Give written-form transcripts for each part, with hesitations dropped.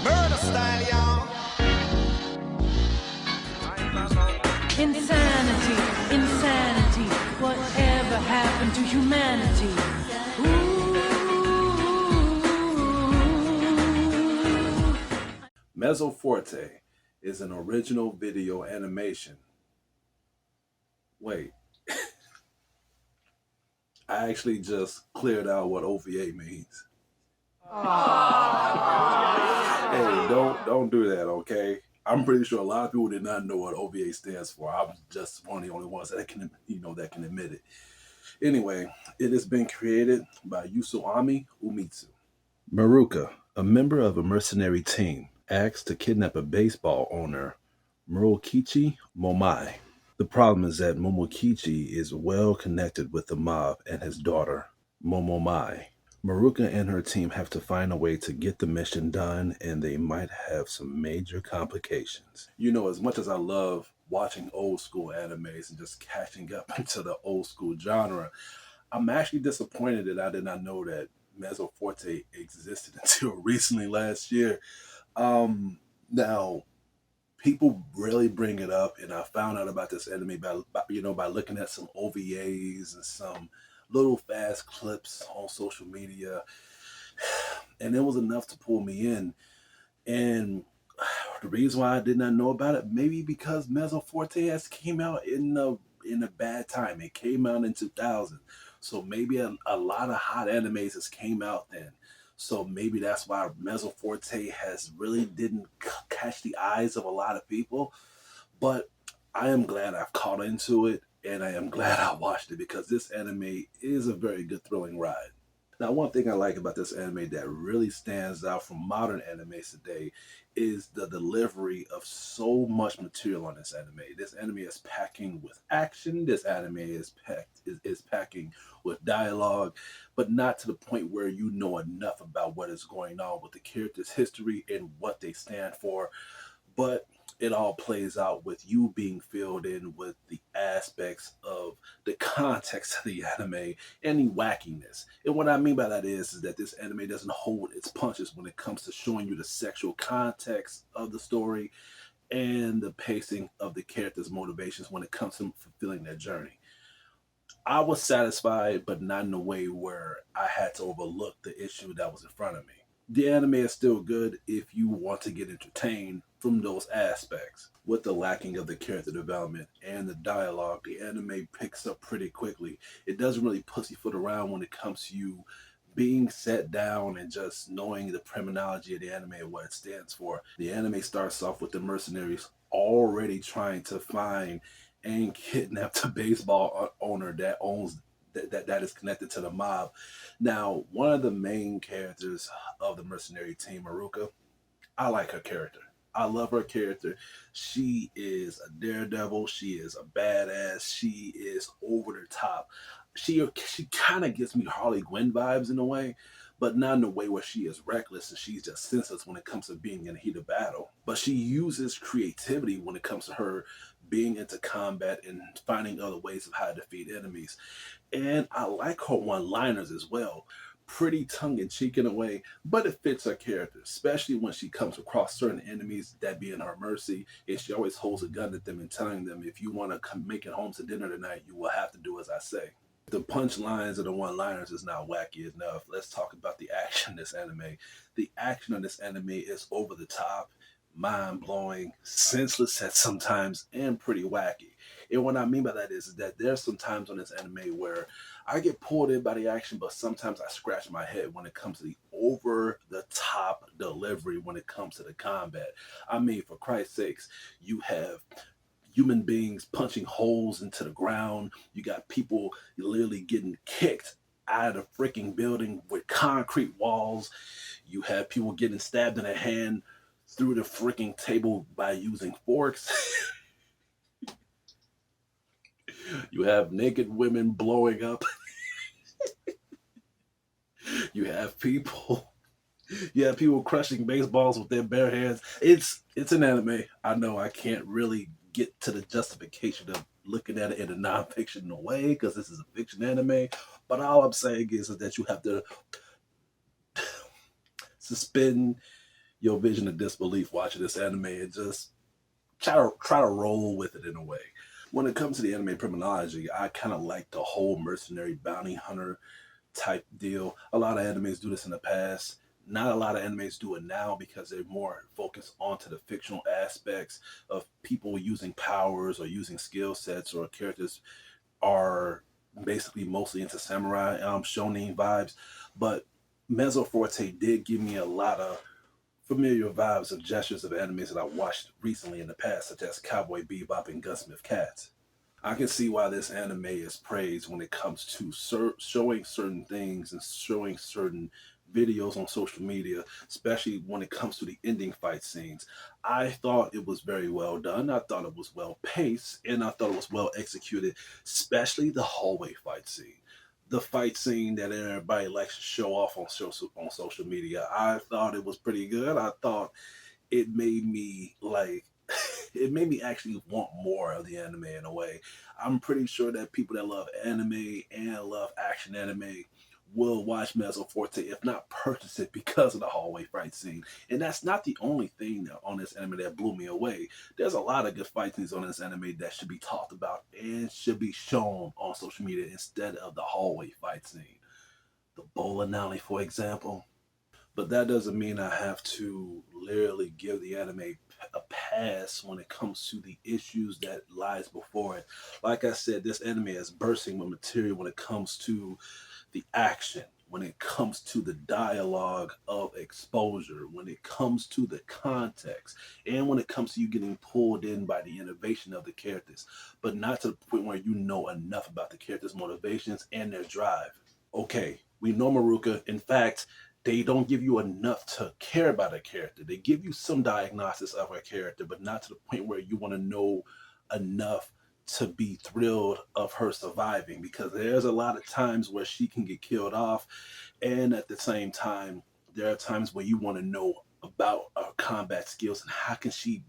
Murder style, y'all. Insanity, insanity, whatever happened to humanity? Ooh. Mezzo Forte is an original video animation. Wait, I actually just cleared out what OVA means. Hey, don't do that, okay? I'm pretty sure a lot of people did not know what OVA stands for. I'm just one of the only ones that can admit it. Anyway, it has been created by Yusuami Umitsu. Maruka, a member of a mercenary team, asks to kidnap a baseball owner, Murokichi Momai. The problem is that Momokichi is well connected with the mob and his daughter, Momomai. Maruka and her team have to find a way to get the mission done, and they might have some major complications. You know, as much as I love watching old school animes and just catching up into the old school genre, I'm actually disappointed that I did not know that Mezzo Forte existed until recently last year. Now, people really bring it up, and I found out about this anime by looking at some OVAs and some little fast clips on social media, and it was enough to pull me in. And the reason why I did not know about it, maybe because Mezzo Forte has came out in a bad time. It came out in 2000, so maybe a lot of hot animes has came out then. So maybe that's why Mezzo Forte has really didn't catch the eyes of a lot of people. But I am glad I've caught into it, and I am glad I watched it, because this anime is a very good thrilling ride. Now, one thing I like about this anime that really stands out from modern animes today is the delivery of so much material on this anime. This anime is packing with action. This anime is packing with dialogue, but not to the point where you know enough about what is going on with the characters' history and what they stand for. But it all plays out with you being filled in with the aspects of the context of the anime and the wackiness. And what I mean by that is that this anime doesn't hold its punches when it comes to showing you the sexual context of the story and the pacing of the characters' motivations when it comes to fulfilling their journey. I was satisfied, but not in a way where I had to overlook the issue that was in front of me. The anime is still good if you want to get entertained from those aspects. With the lacking of the character development and the dialogue, the anime picks up pretty quickly. It doesn't really pussyfoot around when it comes to you being set down and just knowing the terminology of the anime and what it stands for. The anime starts off with the mercenaries already trying to find and kidnap the baseball owner that is connected to the mob. Now, one of the main characters of the mercenary team, Maruka, I like her character. I love her character. She is a daredevil. She is a badass. She is over the top. She kind of gives me Harley Quinn vibes in a way, but not in a way where she is reckless and she's just senseless when it comes to being in the heat of battle. But she uses creativity when it comes to her being into combat and finding other ways of how to defeat enemies. And I like her one-liners as well. Pretty tongue-in-cheek in a way, but it fits her character, especially when she comes across certain enemies that be in her mercy, and she always holds a gun at them and telling them, if you want to make it home to dinner tonight, you will have to do as I say. The punchlines and the one-liners is not wacky enough. Let's talk about the action in this anime. The action in this anime is over the top, mind-blowing, senseless at sometimes, and pretty wacky. And what I mean by that is that there's some times on this anime where I get pulled in by the action, but sometimes I scratch my head when it comes to the over-the-top delivery when it comes to the combat. I mean, for Christ's sakes, you have human beings punching holes into the ground. You got people literally getting kicked out of the freaking building with concrete walls. You have people getting stabbed in the hand through the freaking table by using forks. You have naked women blowing up. You have people crushing baseballs with their bare hands. It's an anime. I know I can't really get to the justification of looking at it in a non-fictional way because this is a fiction anime. But all I'm saying is that you have to suspend your vision of disbelief watching this anime and just try to roll with it in a way. When it comes to the anime terminology, I kind of like the whole mercenary bounty hunter type deal. A lot of animes do this in the past. Not a lot of animes do it now because they're more focused onto the fictional aspects of people using powers or using skill sets, or characters are basically mostly into samurai shonen vibes. But Mezzo Forte did give me a lot of familiar vibes of gestures of animes that I watched recently in the past, such as Cowboy Bebop and Gunsmith Cats. I can see why this anime is praised when it comes to showing certain things and showing certain videos on social media, especially when it comes to the ending fight scenes. I thought it was very well done. I thought it was well paced, and I thought it was well executed, especially the hallway fight scene. The fight scene that everybody likes to show off on social media. I thought it was pretty good. I thought it made me like it made me actually want more of the anime in a way. I'm pretty sure that people that love anime and love action anime will watch Mezzo Forte, if not purchase it, because of the hallway fight scene. And that's not the only thing on this anime that blew me away. There's a lot of good fight scenes on this anime that should be talked about and should be shown on social media instead of the hallway fight scene. The bowling alley, for example. But that doesn't mean I have to literally give the anime a pass when it comes to the issues that lies before it. Like I said, this anime is bursting with material when it comes to the action, when it comes to the dialogue of exposure, when it comes to the context, and when it comes to you getting pulled in by the innovation of the characters, but not to the point where you know enough about the characters' motivations and their drive. Okay, we know Maruka. In fact, they don't give you enough to care about a character. They give you some diagnosis of a character, but not to the point where you want to know enough to be thrilled of her surviving, because there's a lot of times where she can get killed off, and at the same time there are times where you want to know about her combat skills and how can she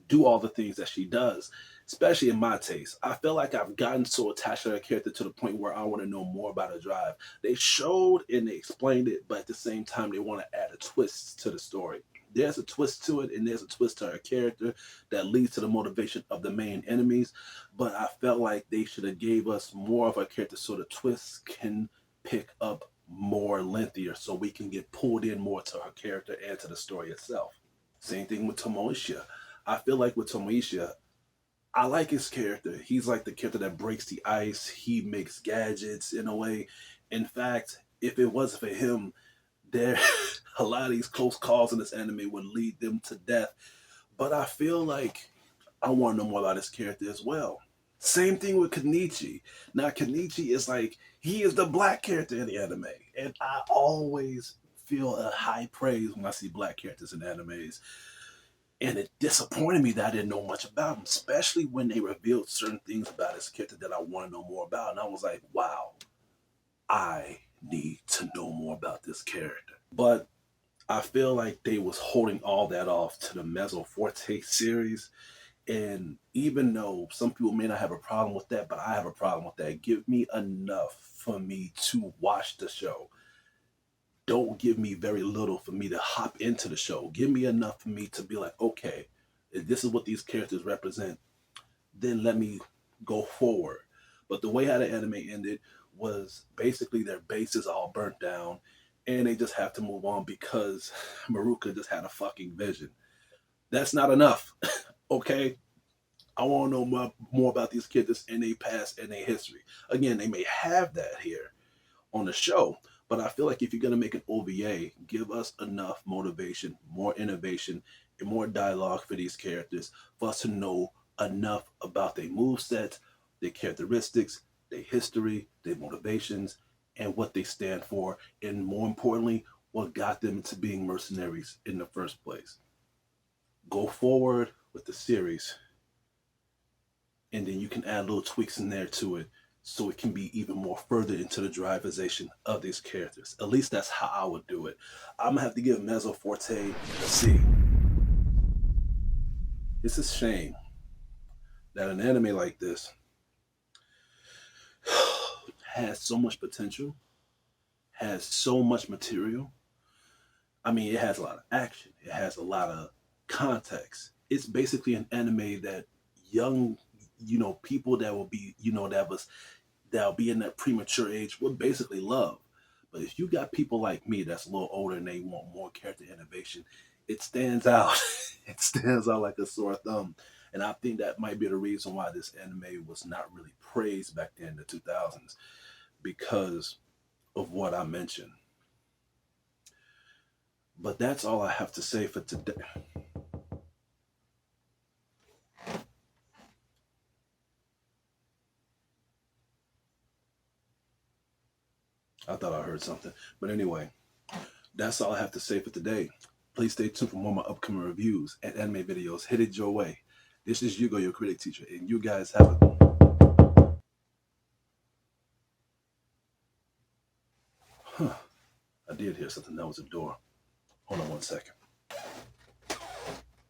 do all the things that she does. Especially in my taste, I feel like I've gotten so attached to her character to the point where I want to know more about her drive. They showed and they explained it, but at the same time they want to add a twist to the story. There's a twist to it, and there's a twist to her character that leads to the motivation of the main enemies. But I felt like they should have gave us more of her character so the twists can pick up more lengthier, so we can get pulled in more to her character and to the story itself. Same thing with Tomoisha. I feel like with Tomoisha, I like his character. He's like the character that breaks the ice. He makes gadgets in a way. In fact, if it wasn't for him, there a lot of these close calls in this anime would lead them to death. But I feel like I want to know more about his character as well. Same thing with Kenichi. Now Kenichi is like he is the black character in the anime, and I always feel a high praise when I see black characters in animes. And it disappointed me that I didn't know much about him, especially when they revealed certain things about his character that I want to know more about. And I was like, wow, I need to know more about this character. But I feel like they was holding all that off to the Mezzo Forte series. And even though some people may not have a problem with that, but I have a problem with that. Give me enough for me to watch the show. Don't give me very little for me to hop into the show. Give me enough for me to be like, okay, if this is what these characters represent, then let me go forward. But the way how the anime ended was basically their base is all burnt down and they just have to move on because Maruka just had a fucking vision. That's not enough. Okay? I want to know more about these characters and their past and their history. Again, they may have that here on the show, but I feel like if you're going to make an OVA, give us enough motivation, more innovation, and more dialogue for these characters for us to know enough about their movesets, their characteristics, their history, their motivations, and what they stand for, and more importantly, what got them into being mercenaries in the first place. Go forward with the series, and then you can add little tweaks in there to it so it can be even more further into the driveization of these characters. At least that's how I would do it. I'm gonna have to give Mezzo Forte a C. It's a shame that an anime like this has so much potential, has so much material. I mean, it has a lot of action. It has a lot of context. It's basically an anime that young, people that will be, that'll be in that premature age will basically love. But if you got people like me that's a little older and they want more character innovation, it stands out. It stands out like a sore thumb. And I think that might be the reason why this anime was not really praised back then in the 2000s, because of what I mentioned. But that's all I have to say for today. I thought I heard something. But anyway, that's all I have to say for today. Please stay tuned for more of my upcoming reviews and anime videos headed your way. This is Hugo, your critic teacher, and you guys have a... Huh. I did hear something. That was a door. Hold on one second.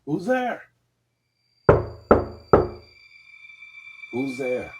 Who's there? Who's there?